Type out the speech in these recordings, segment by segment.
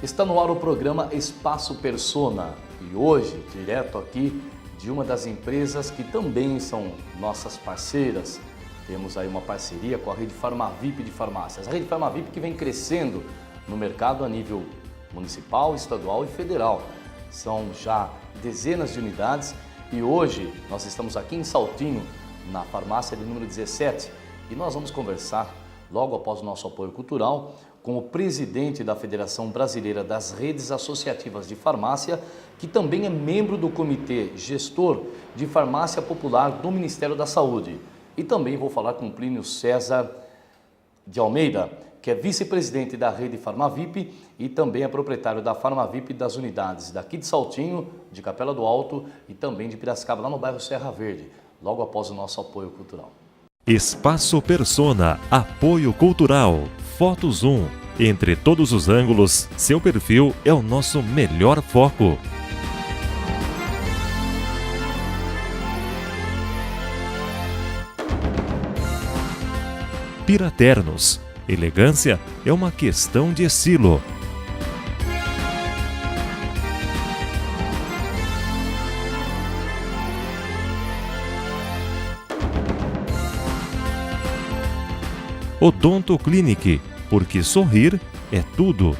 Está no ar o programa Espaço Persona e hoje, direto aqui de uma das empresas que também são nossas parceiras, temos aí uma parceria com a Rede Farmavip de farmácias. A Rede Farmavip que vem crescendo no mercado a nível municipal, estadual e federal. São já dezenas de unidades e hoje nós estamos aqui em Saltinho, na farmácia de número 17, e nós vamos conversar logo após o nosso apoio cultural com o presidente da Federação Brasileira das Redes Associativas de Farmácia, que também é membro do Comitê Gestor de Farmácia Popular do Ministério da Saúde. E também vou falar com o Plínio César de Almeida, que é vice-presidente da Rede Farmavip e também é proprietário da Farmavip das unidades daqui de Saltinho, de Capela do Alto e também de Piracicaba, lá no bairro Serra Verde, logo após o nosso apoio cultural. Espaço Persona, apoio cultural, Foto Zoom. Entre todos os ângulos, seu perfil é o nosso melhor foco. Piraternos, elegância é uma questão de estilo. Odonto Clinic, porque sorrir é tudo.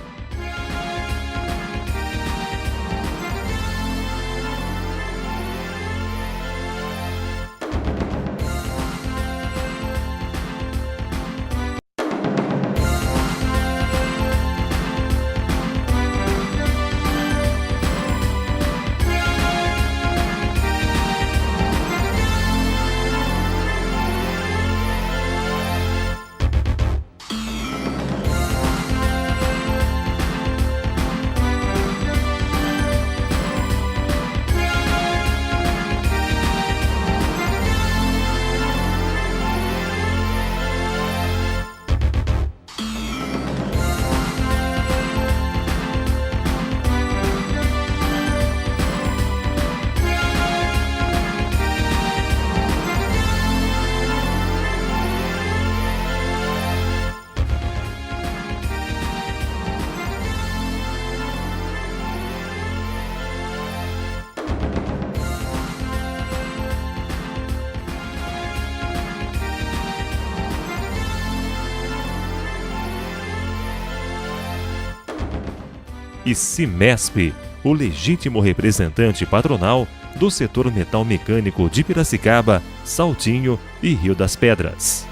E Cimesp, o legítimo representante patronal do setor metal mecânico de Piracicaba, Saltinho e Rio das Pedras.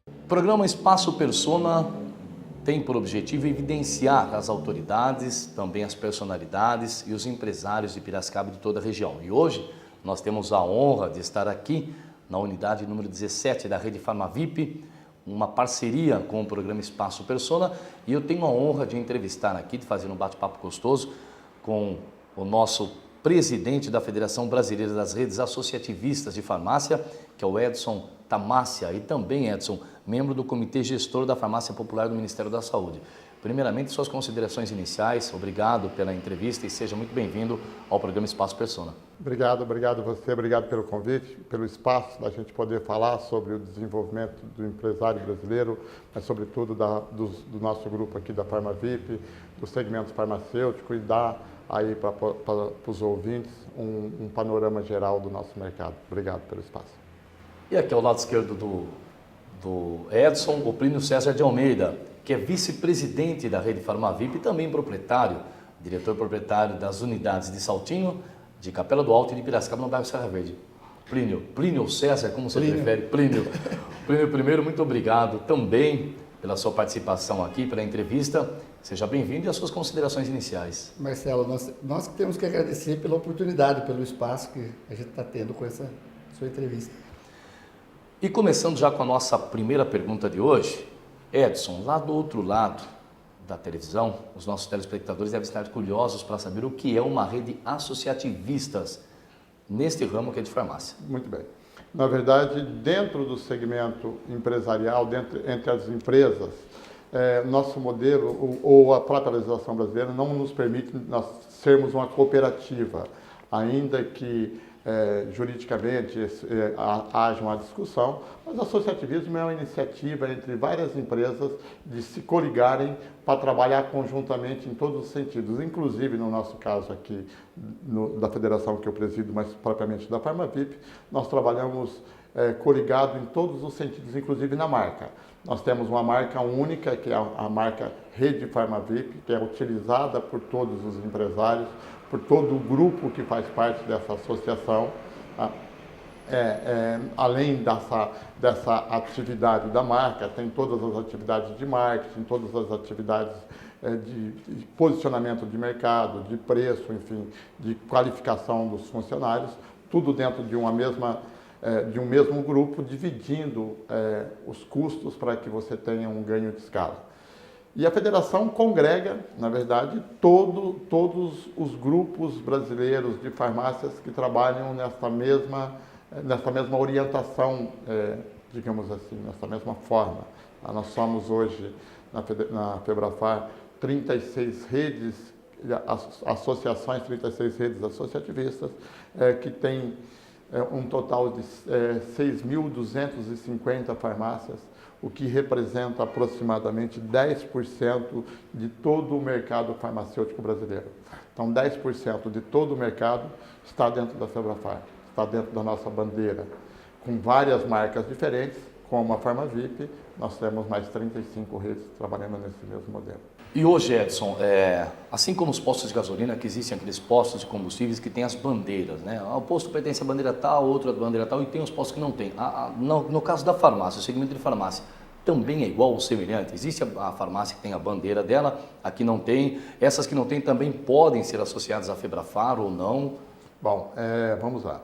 O programa Espaço Persona tem por objetivo evidenciar as autoridades, também as personalidades e os empresários de Piracicaba e de toda a região. E hoje nós temos a honra de estar aqui na unidade número 17 da Rede Farmavip, uma parceria com o programa Espaço Persona, e eu tenho a honra de entrevistar aqui, de fazer um bate-papo gostoso com o nosso presidente da Federação Brasileira das Redes Associativistas de Farmácia, que é o Edson Tamácia, e também, Edson, membro do Comitê Gestor da Farmácia Popular do Ministério da Saúde. Primeiramente, suas considerações iniciais, obrigado pela entrevista e seja muito bem-vindo ao programa Espaço Persona. Obrigado você, obrigado pelo convite, pelo espaço da gente poder falar sobre o desenvolvimento do empresário brasileiro, mas sobretudo do nosso grupo aqui da Farmavip, do segmento farmacêutico e dar aí para os ouvintes um panorama geral do nosso mercado. Obrigado pelo espaço. E aqui ao lado esquerdo do Edson, o Plínio César de Almeida, que é vice-presidente da Rede Farmavip e também proprietário, diretor proprietário das unidades de Saltinho, de Capela do Alto e de Piracicaba, no bairro Serra Verde. Plínio ou César, como você prefere? Plínio, primeiro, muito obrigado também pela sua participação aqui, pela entrevista. Seja bem-vindo e as suas considerações iniciais. Marcelo, nós temos que agradecer pela oportunidade, pelo espaço que a gente está tendo com essa sua entrevista. E começando já com a nossa primeira pergunta de hoje, Edson, lá do outro lado da televisão, os nossos telespectadores devem estar curiosos para saber o que é uma rede associativistas neste ramo que é de farmácia. Muito bem. Na verdade, dentro do segmento empresarial, entre as empresas, nosso modelo ou a própria legislação brasileira não nos permite nós sermos uma cooperativa, ainda que juridicamente haja uma discussão, mas o associativismo é uma iniciativa entre várias empresas de se coligarem para trabalhar conjuntamente em todos os sentidos, inclusive no nosso caso aqui da federação que eu presido, mas propriamente da Farmavip, nós trabalhamos coligado em todos os sentidos, inclusive na marca. Nós temos uma marca única, que é a marca Rede Farmavip, que é utilizada por todos os empresários, por todo o grupo que faz parte dessa associação. Além dessa atividade da marca, tem todas as atividades de marketing, todas as atividades de posicionamento de mercado, de preço, enfim, de qualificação dos funcionários, tudo dentro de de um mesmo grupo, dividindo os custos para que você tenha um ganho de escala. E a federação congrega, na verdade, todos os grupos brasileiros de farmácias que trabalham nessa mesma orientação, digamos assim, nessa mesma forma. Nós somos hoje, na Febrafar, 36 redes, associações, 36 redes associativistas, que têm um total de 6.250 farmácias, o que representa aproximadamente 10% de todo o mercado farmacêutico brasileiro. Então, 10% de todo o mercado está dentro da Febrafar, está dentro da nossa bandeira, com várias marcas diferentes, como a Farmavip, nós temos mais 35 redes trabalhando nesse mesmo modelo. E hoje, Edson, assim como os postos de gasolina, que existem aqueles postos de combustíveis que têm as bandeiras, né? O posto pertence à bandeira tal, outro à bandeira tal, e tem os postos que não tem. No caso da farmácia, o segmento de farmácia, também é igual ou semelhante? Existe a farmácia que tem a bandeira dela, a que não tem. Essas que não tem também podem ser associadas à Febrafar ou não? Bom, vamos lá.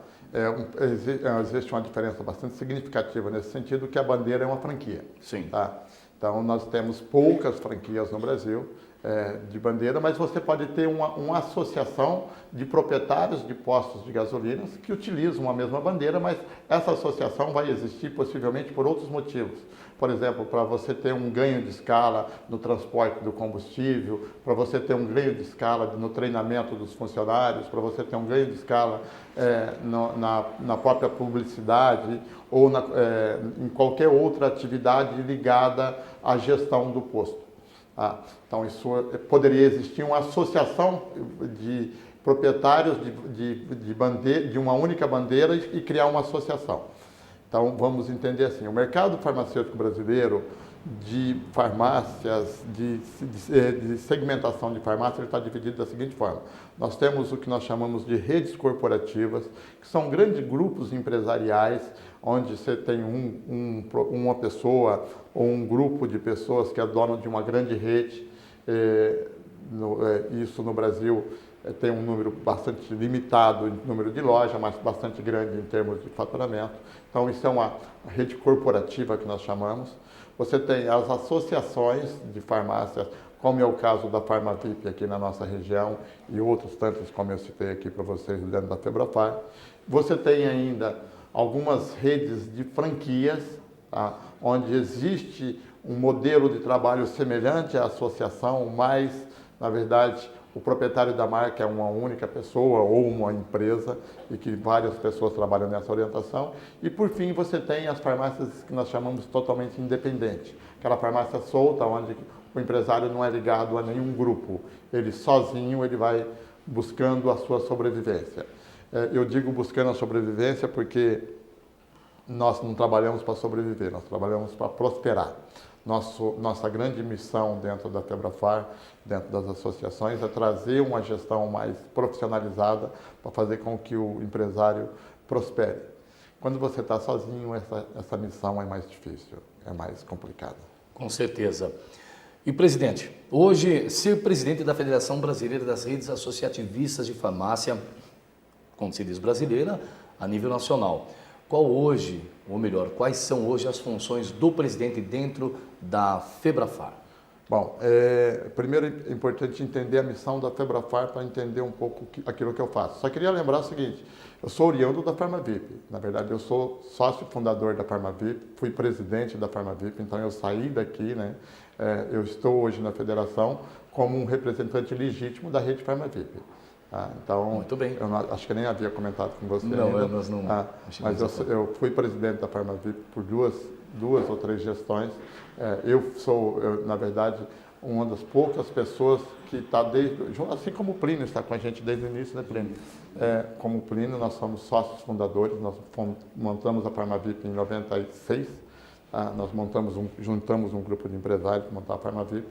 Existe uma diferença bastante significativa nesse sentido, que a bandeira é uma franquia. Sim. Tá? Então, nós temos poucas franquias no Brasil de bandeira, mas você pode ter uma associação de proprietários de postos de gasolinas que utilizam a mesma bandeira, mas essa associação vai existir possivelmente por outros motivos. Por exemplo, para você ter um ganho de escala no transporte do combustível, para você ter um ganho de escala no treinamento dos funcionários, para você ter um ganho de escala na própria publicidade ou em qualquer outra atividade ligada à gestão do posto. Então, isso poderia existir uma associação de proprietários de uma única bandeira e criar uma associação. Então, vamos entender assim, o mercado farmacêutico brasileiro de farmácias, de segmentação de farmácia, ele está dividido da seguinte forma. Nós temos o que nós chamamos de redes corporativas, que são grandes grupos empresariais, onde você tem uma pessoa ou um grupo de pessoas que é dono de uma grande rede. Isso no Brasil tem um número bastante limitado em número de lojas, mas bastante grande em termos de faturamento. Então, isso é uma rede corporativa que nós chamamos. Você tem as associações de farmácias, como é o caso da Farmavip aqui na nossa região e outros tantos, como eu citei aqui para vocês, dentro da Febrafar. Você tem ainda algumas redes de franquias, tá? Onde existe um modelo de trabalho semelhante à associação, mas, na verdade, o proprietário da marca é uma única pessoa ou uma empresa e que várias pessoas trabalham nessa orientação. E, por fim, você tem as farmácias que nós chamamos totalmente independente. Aquela farmácia solta, onde o empresário não é ligado a nenhum grupo. Ele sozinho, ele vai buscando a sua sobrevivência. Eu digo buscando a sobrevivência porque nós não trabalhamos para sobreviver, nós trabalhamos para prosperar. Nossa grande missão dentro da Febrafar, dentro das associações, é trazer uma gestão mais profissionalizada para fazer com que o empresário prospere. Quando você está sozinho, essa missão é mais difícil, é mais complicada. Com certeza. E, presidente, hoje, ser presidente da Federação Brasileira das Redes Associativistas de Farmácia, como se diz brasileira, a nível nacional, qual hoje, ou melhor, quais são hoje as funções do presidente dentro da Febrafar? Bom, primeiro é importante entender a missão da Febrafar para entender um pouco aquilo que eu faço. Só queria lembrar o seguinte, eu sou oriundo da Farmavip. Na verdade, eu sou sócio fundador da Farmavip, fui presidente da Farmavip, então eu saí daqui, né? Eu estou hoje na federação como um representante legítimo da rede Farmavip. Então, muito bem. Eu acho que nem havia comentado com você não, ainda. Nós não. Mas eu fui presidente da Farmavip por duas ou três gestões. Na verdade, uma das poucas pessoas que está assim como o Plínio está com a gente desde o início, né, Plínio? Como o Plínio, nós somos sócios fundadores, nós montamos a Farmavip em 96, nós juntamos um grupo de empresários para montar a Farmavip.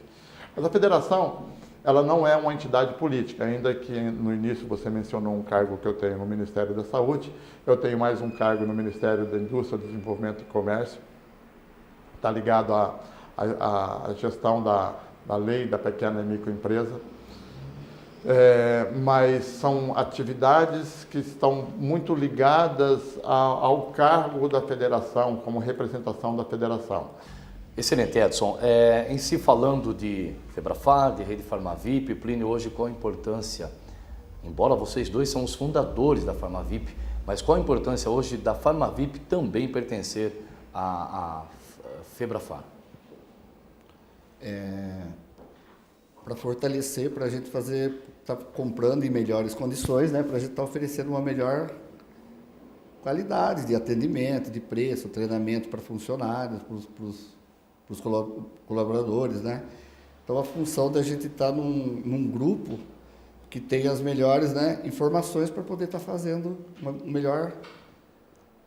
Mas a federação, ela não é uma entidade política, ainda que no início você mencionou um cargo que eu tenho no Ministério da Saúde, eu tenho mais um cargo no Ministério da Indústria, Desenvolvimento e Comércio, está ligado à gestão da lei da pequena e microempresa, mas são atividades que estão muito ligadas ao cargo da federação, como representação da federação. Excelente, Edson. Em si, falando de Febrafar, de Rede Farmavip, Plínio, hoje qual a importância, embora vocês dois são os fundadores da Farmavip, mas qual a importância hoje da Farmavip também pertencer à Febrafar? Para fortalecer, para a gente estar comprando em melhores condições, né, para a gente estar oferecendo uma melhor qualidade de atendimento, de preço, treinamento para funcionários, para os colaboradores, né? Então, a função da gente estar num grupo que tem as melhores, né, informações para poder estar fazendo uma melhor...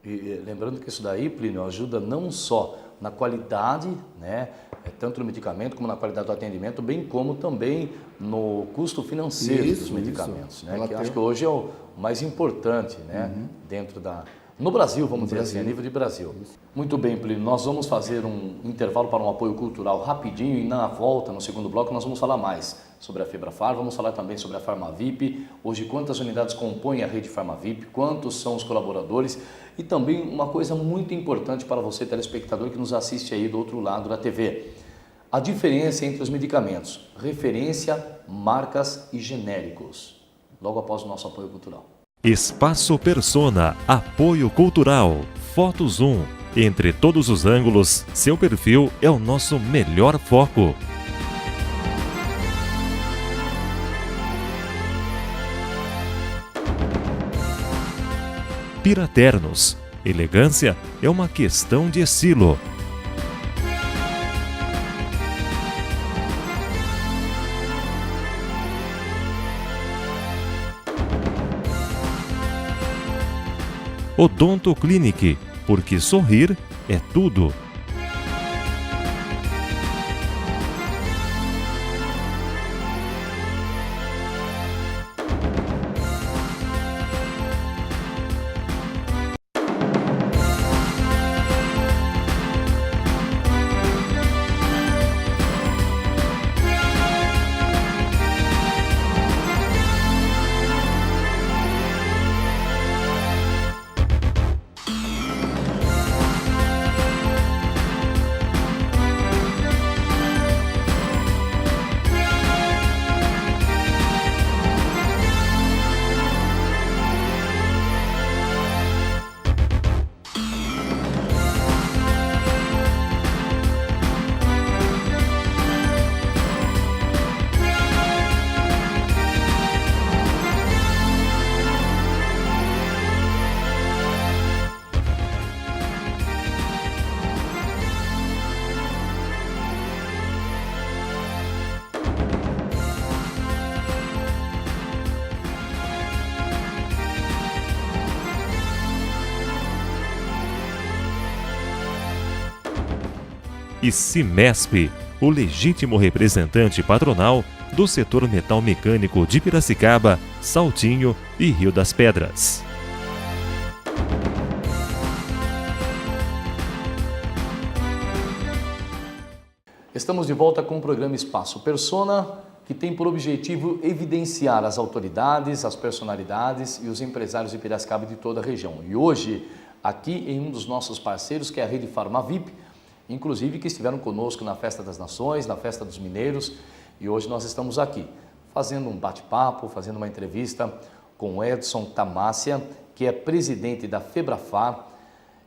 E lembrando que isso daí, Plínio, ajuda não só na qualidade, né, tanto no medicamento como na qualidade do atendimento, bem como também no custo financeiro dos medicamentos, né, que acho que hoje é o mais importante, né, dentro no Brasil, vamos dizer assim, a nível de Brasil. Muito bem, Plínio, nós vamos fazer um intervalo para um apoio cultural rapidinho e na volta, no segundo bloco, nós vamos falar mais sobre a Febrafar, vamos falar também sobre a Farmavip, hoje quantas unidades compõem a rede Farmavip, quantos são os colaboradores e também uma coisa muito importante para você, telespectador, que nos assiste aí do outro lado da TV. A diferença entre os medicamentos, referência, marcas e genéricos. Logo após o nosso apoio cultural. Espaço Persona, apoio cultural, Foto Zoom. Entre todos os ângulos, seu perfil é o nosso melhor foco. Piraternos, elegância é uma questão de estilo. Odonto Clinic, porque sorrir é tudo. E Cimesp, o legítimo representante patronal do setor metal mecânico de Piracicaba, Saltinho e Rio das Pedras. Estamos de volta com o programa Espaço Persona, que tem por objetivo evidenciar as autoridades, as personalidades e os empresários de Piracicaba e de toda a região. E hoje, aqui em um dos nossos parceiros, que é a Rede Farmavip, inclusive que estiveram conosco na Festa das Nações, na Festa dos Mineiros, e hoje nós estamos aqui fazendo um bate-papo, fazendo uma entrevista com o Edson Tamácia, que é presidente da Febrafar,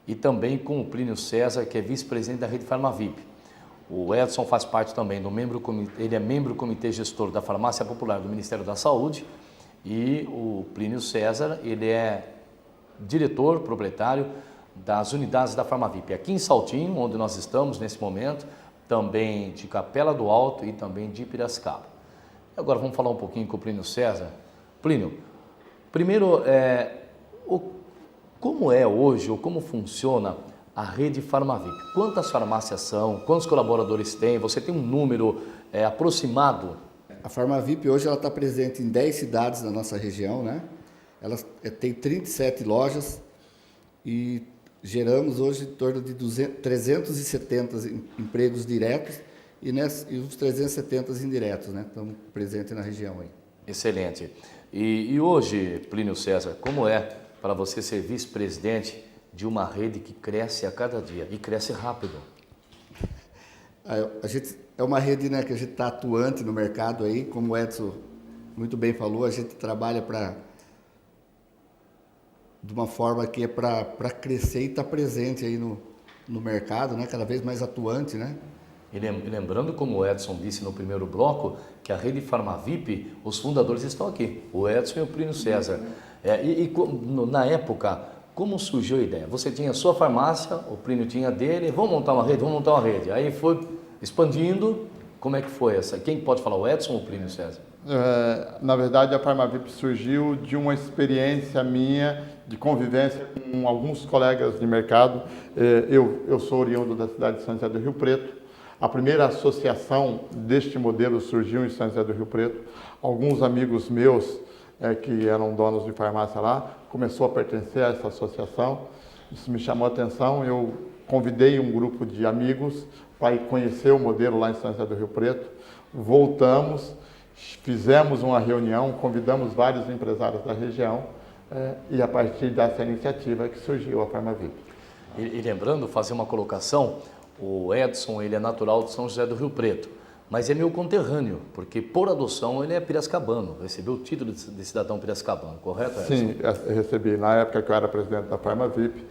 e também com o Plínio César, que é vice-presidente da Rede Farmavip. O Edson faz parte também ele é membro do Comitê Gestor da Farmácia Popular do Ministério da Saúde, E o Plínio César, ele é diretor, proprietário das unidades da Farmavip, aqui em Saltinho, onde nós estamos nesse momento, também de Capela do Alto e também de Piracicaba. Agora vamos falar um pouquinho com o Plínio César. Plínio, primeiro, como é hoje, ou como funciona a rede Farmavip? Quantas farmácias são? Quantos colaboradores tem? Você tem um número aproximado? A Farmavip hoje está presente em 10 cidades da nossa região, né? Ela tem 37 lojas e geramos hoje em torno de 370 empregos diretos e uns 370 indiretos, né? Estamos presentes na região aí. Excelente. E hoje, Plínio César, como é para você ser vice-presidente de uma rede que cresce a cada dia e cresce rápido? A gente é uma rede, né, que a gente está atuante no mercado aí, como o Edson muito bem falou, a gente trabalha de uma forma que é para crescer e estar presente aí no mercado, né, cada vez mais atuante, né? E lembrando, como o Edson disse no primeiro bloco, que a rede Farmavip, os fundadores estão aqui, o Edson e o Plínio César. Na época, como surgiu a ideia? Você tinha a sua farmácia, o Plínio tinha a dele, vamos montar uma rede. Aí foi expandindo. Como é que foi essa? Quem pode falar, o Edson ou o Plínio César? Na verdade, a Farmavip surgiu de uma experiência minha de convivência com alguns colegas de mercado. Eu sou oriundo da cidade de São José do Rio Preto. A primeira associação deste modelo surgiu em São José do Rio Preto. Alguns amigos meus que eram donos de farmácia lá começou a pertencer a essa associação. Isso me chamou a atenção. Eu convidei um grupo de amigos para ir conhecer o modelo lá em São José do Rio Preto. Voltamos, fizemos uma reunião, convidamos vários empresários da região e a partir dessa iniciativa que surgiu a Farmavip. E lembrando, fazer uma colocação, o Edson, ele é natural de São José do Rio Preto, mas é meu conterrâneo, porque por adoção ele é piracicabano, recebeu o título de cidadão piracicabano, correto, Edson? Sim, eu recebi na época que eu era presidente da Farmavip,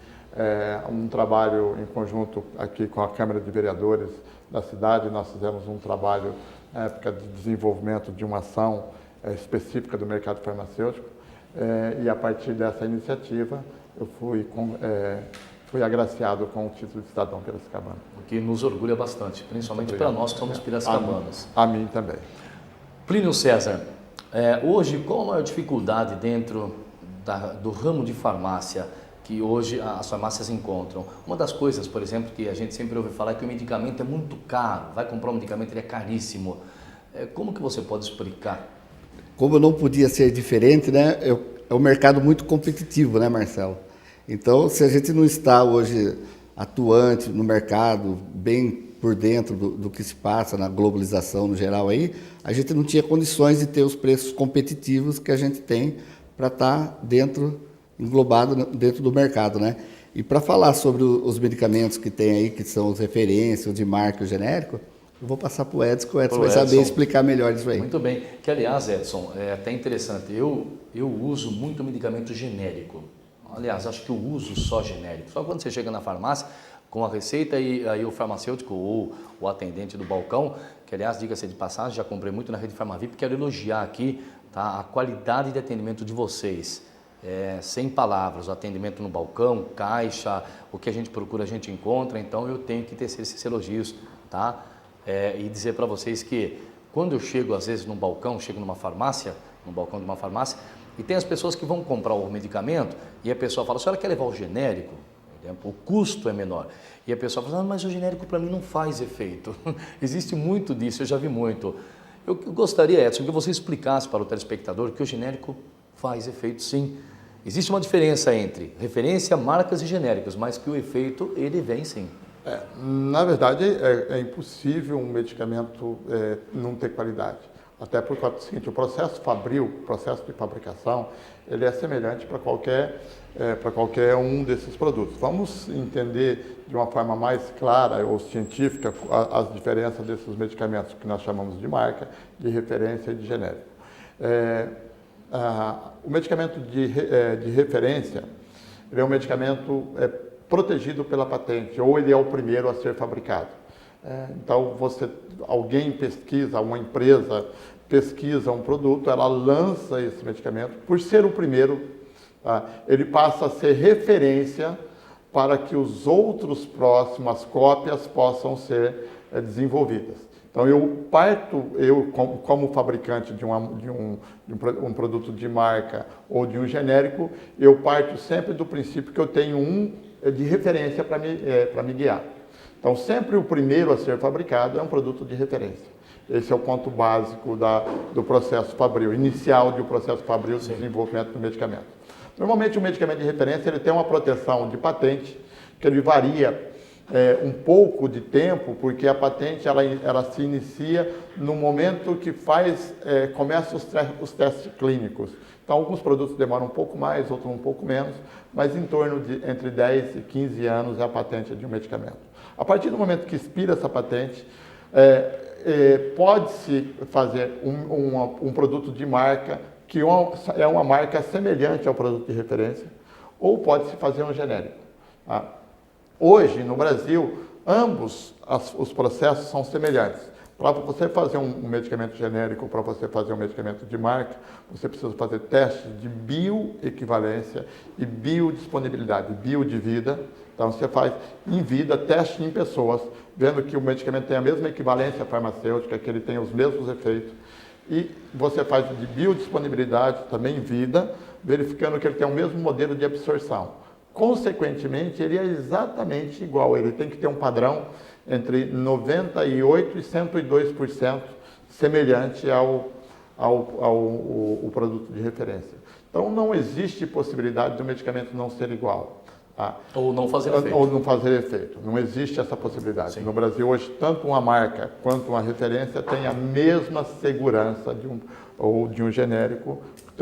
um trabalho em conjunto aqui com a Câmara de Vereadores da cidade. Nós fizemos um trabalho na época de desenvolvimento de uma ação específica do mercado farmacêutico e a partir dessa iniciativa eu fui agraciado com o título de cidadão piracicabano. O que nos orgulha bastante, principalmente para nós que somos piracicabanos. A mim também. Plínio César, hoje qual a maior dificuldade dentro do ramo de farmácia que hoje as farmácias encontram? Uma das coisas, por exemplo, que a gente sempre ouve falar é que o medicamento é muito caro, vai comprar um medicamento, ele é caríssimo. Como que você pode explicar? Como não podia ser diferente, né? É um mercado muito competitivo, né, Marcelo? Então, se a gente não está hoje atuante no mercado, bem por dentro do que se passa na globalização no geral aí, a gente não tinha condições de ter os preços competitivos que a gente tem para estar englobado dentro do mercado, né? E para falar sobre os medicamentos que tem aí, que são os referências, o de marca e o genérico, eu vou passar para o Edson, que o Edson vai saber explicar melhor isso aí. Muito bem. Que, aliás, Edson, é até interessante, eu uso muito medicamento genérico. Aliás, acho que eu uso só genérico. Só quando você chega na farmácia com a receita e aí o farmacêutico ou o atendente do balcão, que, aliás, diga-se de passagem, já comprei muito na rede Farmavip, quero elogiar aqui, tá, a qualidade de atendimento de vocês. Sem palavras, o atendimento no balcão, caixa, o que a gente procura a gente encontra, então eu tenho que tecer esses elogios, tá? E dizer para vocês que quando eu chego às vezes num balcão, chego numa farmácia, no balcão de uma farmácia, e tem as pessoas que vão comprar o medicamento e a pessoa fala, a senhora quer levar o genérico? O custo é menor. E a pessoa fala, mas o genérico para mim não faz efeito. Existe muito disso, eu já vi muito. Eu gostaria, Edson, que você explicasse para o telespectador que o genérico faz efeito sim. Existe uma diferença entre referência, marcas e genéricos, mas que o efeito, ele vem sim. Na verdade, é impossível um medicamento não ter qualidade. Até por causa do seguinte, o processo fabril, o processo de fabricação, ele é semelhante para qualquer um desses produtos. Vamos entender de uma forma mais clara ou científica as diferenças desses medicamentos que nós chamamos de marca, de referência e de genérico. O medicamento de referência, ele é um medicamento protegido pela patente, ou ele é o primeiro a ser fabricado. Então, alguém pesquisa, uma empresa pesquisa um produto, ela lança esse medicamento, por ser o primeiro, tá? Ele passa a ser referência para que os outros próximas cópias possam ser desenvolvidas. Então eu como fabricante de um produto de marca ou de um genérico, eu parto sempre do princípio que eu tenho um de referência para me guiar. Então sempre o primeiro a ser fabricado é um produto de referência. Esse é o ponto básico do processo fabril, inicial do processo fabril de desenvolvimento do medicamento. Normalmente o medicamento de referência ele tem uma proteção de patente, que ele varia um pouco de tempo, porque a patente ela se inicia no momento que começa os testes clínicos. Então alguns produtos demoram um pouco mais, outros um pouco menos, mas em torno de entre 10 e 15 anos é a patente de um medicamento. A partir do momento que expira essa patente, pode-se fazer um produto de marca que é uma marca semelhante ao produto de referência, ou pode-se fazer um genérico. Tá? Hoje, no Brasil, ambos os processos são semelhantes. Para você fazer um medicamento genérico, para você fazer um medicamento de marca, você precisa fazer testes de bioequivalência e biodisponibilidade, bio de vida. Então, você faz em vida, teste em pessoas, vendo que o medicamento tem a mesma equivalência farmacêutica, que ele tem os mesmos efeitos. E você faz de biodisponibilidade também em vida, verificando que ele tem o mesmo modelo de absorção. Consequentemente, ele é exatamente igual, ele tem que ter um padrão entre 98% e 102% semelhante ao produto de referência. Então, não existe possibilidade do medicamento não ser igual. Tá? Ou não fazer efeito. Ou não fazer efeito. Não existe essa possibilidade. Sim. No Brasil, hoje, tanto uma marca quanto uma referência tem a mesma segurança de um genérico.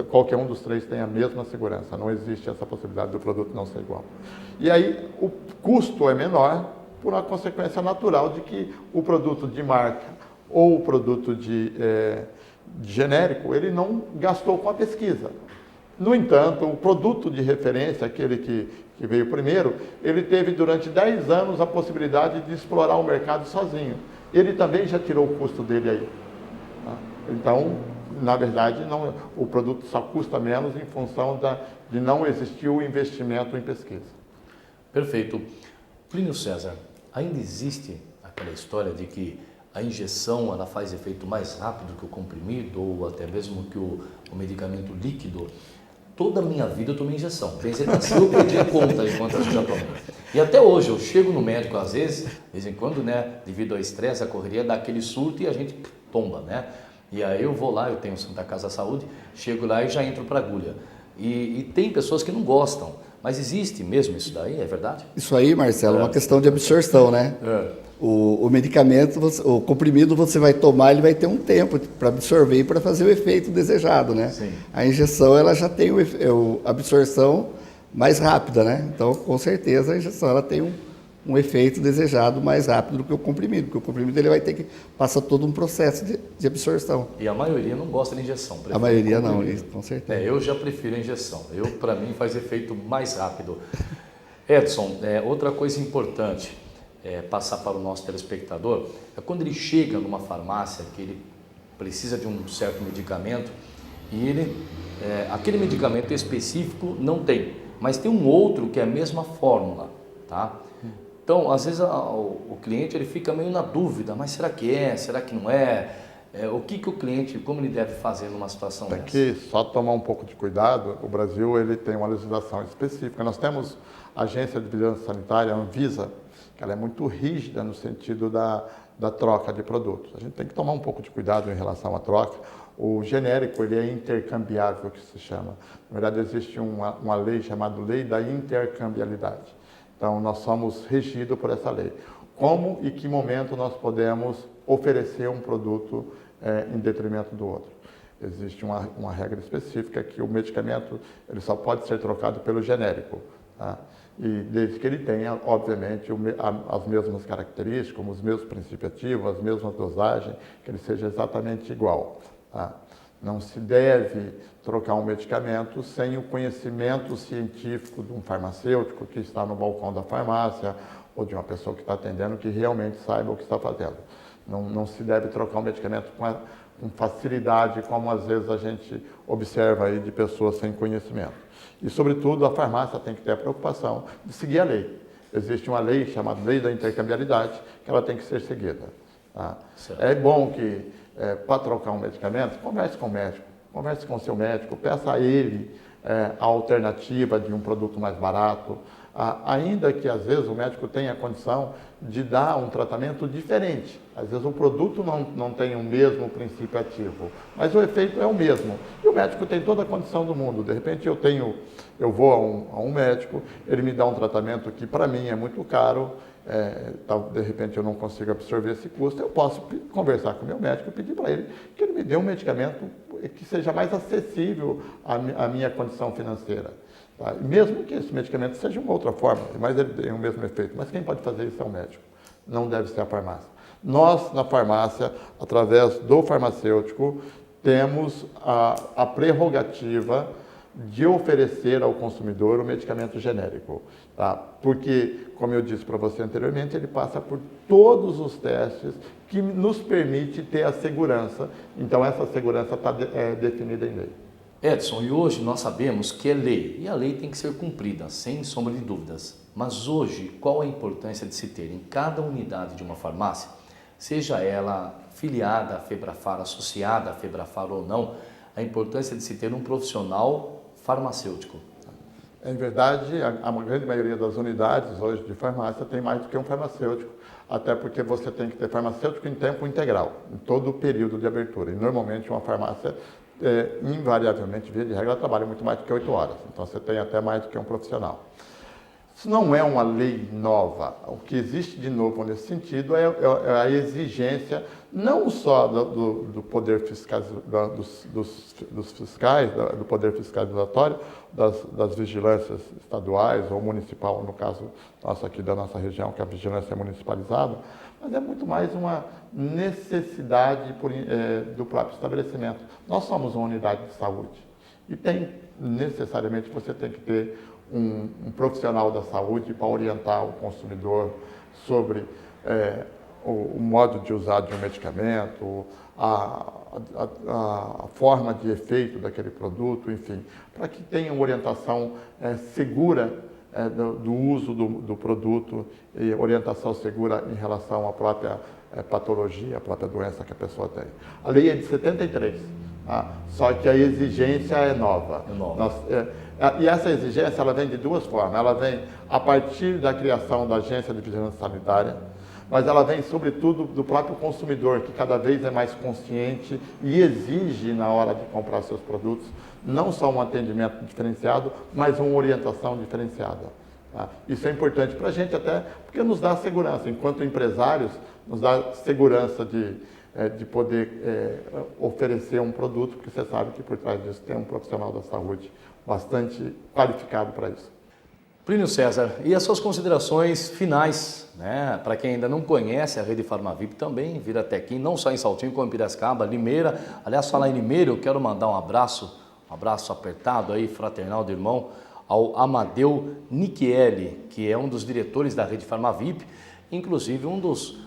Qualquer um dos três tem a mesma segurança. Não existe essa possibilidade do produto não ser igual. E aí, o custo é menor por uma consequência natural de que o produto de marca ou o produto de genérico, ele não gastou com a pesquisa. No entanto, o produto de referência, aquele que veio primeiro, ele teve durante 10 anos a possibilidade de explorar o mercado sozinho. Ele também já tirou o custo dele aí. Tá? Então, na verdade, o produto só custa menos em função de não existir o investimento em pesquisa. Perfeito. Plínio César, ainda existe aquela história de que a injeção ela faz efeito mais rápido que o comprimido ou até mesmo que o medicamento líquido? Toda a minha vida eu tomei injeção. Pensei assim, eu perdi a conta enquanto eu já tomei. E até hoje eu chego no médico às vezes, de vez em quando, né, devido ao estresse, a correria dá aquele surto e a gente tomba, né? E aí eu vou lá, eu tenho Santa Casa Saúde, chego lá e já entro para a agulha. E tem pessoas que não gostam, mas existe mesmo isso daí, é verdade? Isso aí, Marcelo, é uma questão de absorção, né? O medicamento, o comprimido você vai tomar, ele vai ter um tempo para absorver e para fazer o efeito desejado, né? Sim. A injeção, ela já tem a absorção mais rápida, né? Então, com certeza, a injeção ela tem um efeito desejado mais rápido do que o comprimido, porque o comprimido ele vai ter que passar todo um processo de absorção. E a maioria não gosta de injeção. A maioria não, com certeza. Eu já prefiro a injeção. Para mim, faz efeito mais rápido. Edson, outra coisa importante passar para o nosso telespectador é quando ele chega numa farmácia que ele precisa de um certo medicamento e aquele medicamento específico não tem, mas tem um outro que é a mesma fórmula, tá? Então, às vezes o cliente ele fica meio na dúvida, mas será que é? Será que não é? O que o cliente, como ele deve fazer numa situação dessa? Aqui, só tomar um pouco de cuidado, o Brasil ele tem uma legislação específica. Nós temos a Agência de Vigilância Sanitária, a Anvisa, que ela é muito rígida no sentido da troca de produtos. A gente tem que tomar um pouco de cuidado em relação à troca. O genérico ele é intercambiável, que se chama. Na verdade, existe uma lei chamada Lei da Intercambiabilidade. Então, nós somos regidos por essa lei. Como e que momento nós podemos oferecer um produto em detrimento do outro? Existe uma regra específica que o medicamento ele só pode ser trocado pelo genérico. Tá? E desde que ele tenha, obviamente, as mesmas características, como os mesmos princípios ativos, as mesmas dosagens, que ele seja exatamente igual. Tá? Não se deve trocar um medicamento sem o conhecimento científico de um farmacêutico que está no balcão da farmácia ou de uma pessoa que está atendendo que realmente saiba o que está fazendo. Não se deve trocar um medicamento com facilidade, como às vezes a gente observa aí de pessoas sem conhecimento. E, sobretudo, a farmácia tem que ter a preocupação de seguir a lei. Existe uma lei chamada Lei da Intercambiabilidade, que ela tem que ser seguida. Tá? É bom que, para trocar um medicamento, converse com o médico, converse com o seu médico, peça a ele a alternativa de um produto mais barato, ainda que às vezes o médico tenha a condição de dar um tratamento diferente. Às vezes o produto não tem o mesmo princípio ativo, mas o efeito é o mesmo. E o médico tem toda a condição do mundo. De repente eu vou a um médico, ele me dá um tratamento que para mim é muito caro, de repente eu não consigo absorver esse custo, eu posso conversar com o meu médico e pedir para ele que ele me dê um medicamento que seja mais acessível à minha condição financeira. Tá? Mesmo que esse medicamento seja uma outra forma, mas ele tem o mesmo efeito. Mas quem pode fazer isso é o médico, não deve ser a farmácia. Nós, na farmácia, através do farmacêutico, temos a prerrogativa de oferecer ao consumidor o medicamento genérico. Tá? Porque, como eu disse para você anteriormente, ele passa por todos os testes que nos permite ter a segurança. Então, essa segurança está definida em lei. Edson, e hoje nós sabemos que é lei, e a lei tem que ser cumprida, sem sombra de dúvidas. Mas hoje, qual a importância de se ter em cada unidade de uma farmácia, seja ela filiada à Febrafar, associada à Febrafar ou não, a importância de se ter um profissional farmacêutico? Em verdade, a grande maioria das unidades hoje de farmácia tem mais do que um farmacêutico, até porque você tem que ter farmacêutico em tempo integral, em todo o período de abertura. E normalmente uma farmácia, invariavelmente, via de regra, trabalha muito mais do que 8 horas. Então você tem até mais do que um profissional. Isso não é uma lei nova. O que existe de novo nesse sentido é a exigência não só do poder fiscal, dos fiscais, do poder fiscalizatório, das vigilâncias estaduais ou municipal, no caso nosso aqui da nossa região, que a vigilância é municipalizada, mas é muito mais uma necessidade do próprio estabelecimento. Nós somos uma unidade de saúde e necessariamente você tem que ter um profissional da saúde para orientar o consumidor sobre o modo de usar de um medicamento, a forma de efeito daquele produto, enfim, para que tenha uma orientação segura do uso do produto e orientação segura em relação à própria patologia, à própria doença que a pessoa tem. A lei é de 73, só que a exigência é nova. E essa exigência ela vem de duas formas. Ela vem a partir da criação da Agência de Vigilância Sanitária, mas ela vem, sobretudo, do próprio consumidor, que cada vez é mais consciente e exige, na hora de comprar seus produtos, não só um atendimento diferenciado, mas uma orientação diferenciada. Tá? Isso é importante para a gente até porque nos dá segurança. Enquanto empresários, nos dá segurança de poder oferecer um produto, porque você sabe que por trás disso tem um profissional da saúde bastante qualificado para isso. Plínio César, e as suas considerações finais, né? Para quem ainda não conhece a rede Farmavip também, vira até aqui, não só em Saltinho, como em Piracicaba, Limeira. Aliás, falar em Limeira, eu quero mandar um abraço apertado aí, fraternal do irmão, ao Amadeu Nichieli, que é um dos diretores da rede Farmavip, inclusive um dos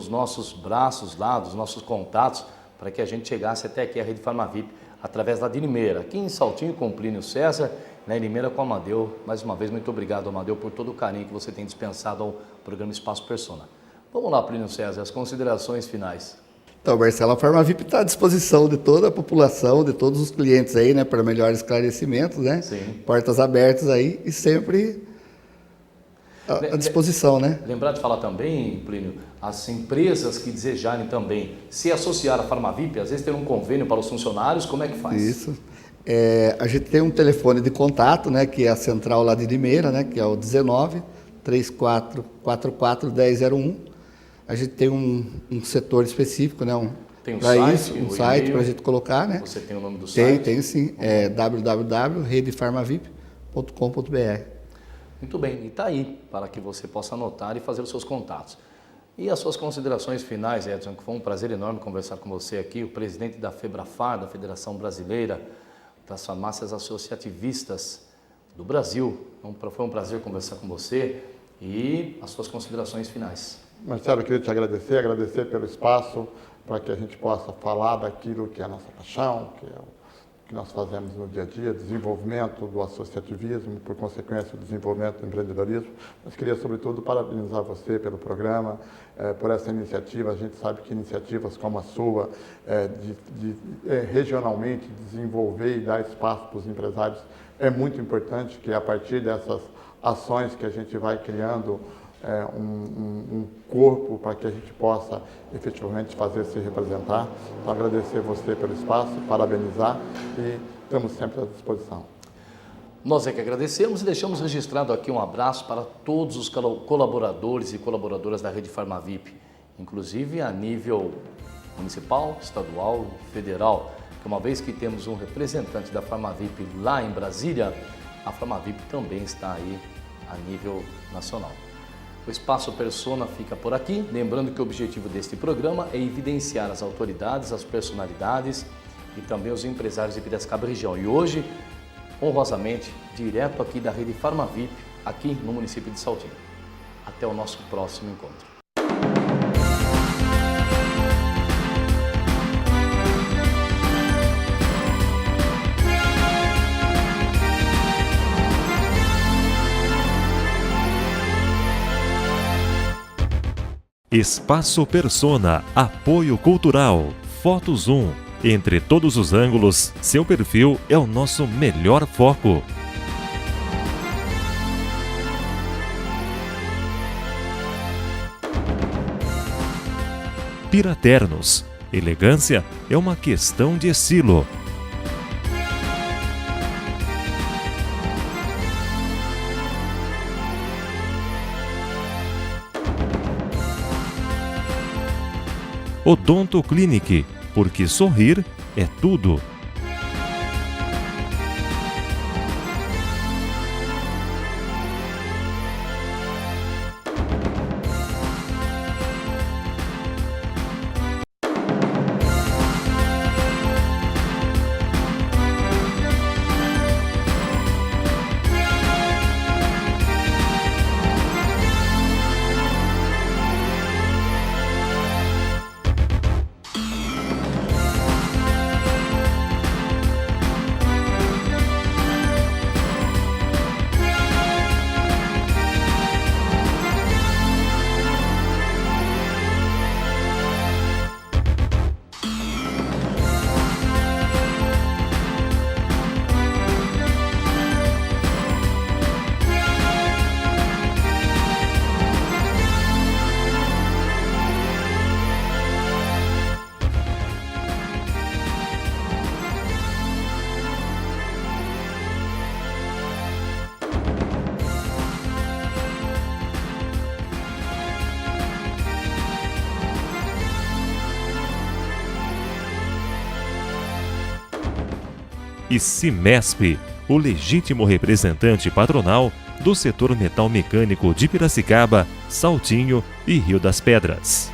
nossos braços lá, dos nossos contatos, para que a gente chegasse até aqui a rede Farmavip, através da de Limeira. Aqui em Saltinho com o Plínio César, em Limeira com o Amadeu. Mais uma vez, muito obrigado, Amadeu, por todo o carinho que você tem dispensado ao programa Espaço Persona. Vamos lá, Plínio César, as considerações finais. Então, Marcelo, a Farmavip está à disposição de toda a população, de todos os clientes aí, né, para melhores esclarecimentos, né? Sim. Portas abertas aí e sempre à disposição, né? Lembrar de falar também, Plínio, as empresas que desejarem também se associar à Farmavip, às vezes ter um convênio para os funcionários, como é que faz? Isso. A gente tem um telefone de contato, né, que é a central lá de Limeira, né, que é o 19-3444-1001. A gente tem um setor específico, né, tem um para site, isso, um site para a gente colocar, né? Você tem o nome do site? Tem sim. É www.redefarmavip.com.br. Muito bem, e está aí para que você possa anotar e fazer os seus contatos. E as suas considerações finais, Edson, que foi um prazer enorme conversar com você aqui, o presidente da Febrafar, da Federação Brasileira das Farmácias Associativistas do Brasil. Foi um prazer conversar com você e as suas considerações finais. Marcelo, eu queria te agradecer pelo espaço, para que a gente possa falar daquilo que é a nossa paixão, que é o que nós fazemos no dia a dia, desenvolvimento do associativismo, por consequência, o desenvolvimento do empreendedorismo. Mas queria, sobretudo, parabenizar você pelo programa, por essa iniciativa. A gente sabe que iniciativas como a sua, regionalmente, desenvolver e dar espaço para os empresários é muito importante, que a partir dessas ações que a gente vai criando um corpo para que a gente possa efetivamente fazer se representar. Então, agradecer você pelo espaço, parabenizar e estamos sempre à disposição. Nós é que agradecemos e deixamos registrado aqui um abraço para todos os colaboradores e colaboradoras da Rede Farmavip, inclusive a nível municipal, estadual e federal, que uma vez que temos um representante da Farmavip lá em Brasília, a Farmavip também está aí a nível nacional. O Espaço Persona fica por aqui, lembrando que o objetivo deste programa é evidenciar as autoridades, as personalidades e também os empresários de Piracicaba região. E hoje, honrosamente, direto aqui da Rede Farmavip, aqui no município de Saltinho. Até o nosso próximo encontro. Espaço Persona, apoio cultural, Foto Zoom. Entre todos os ângulos, seu perfil é o nosso melhor foco. Piraternos, elegância é uma questão de estilo. Odonto Clinic, porque sorrir é tudo. E Cimesp, o legítimo representante patronal do setor metal mecânico de Piracicaba, Saltinho e Rio das Pedras.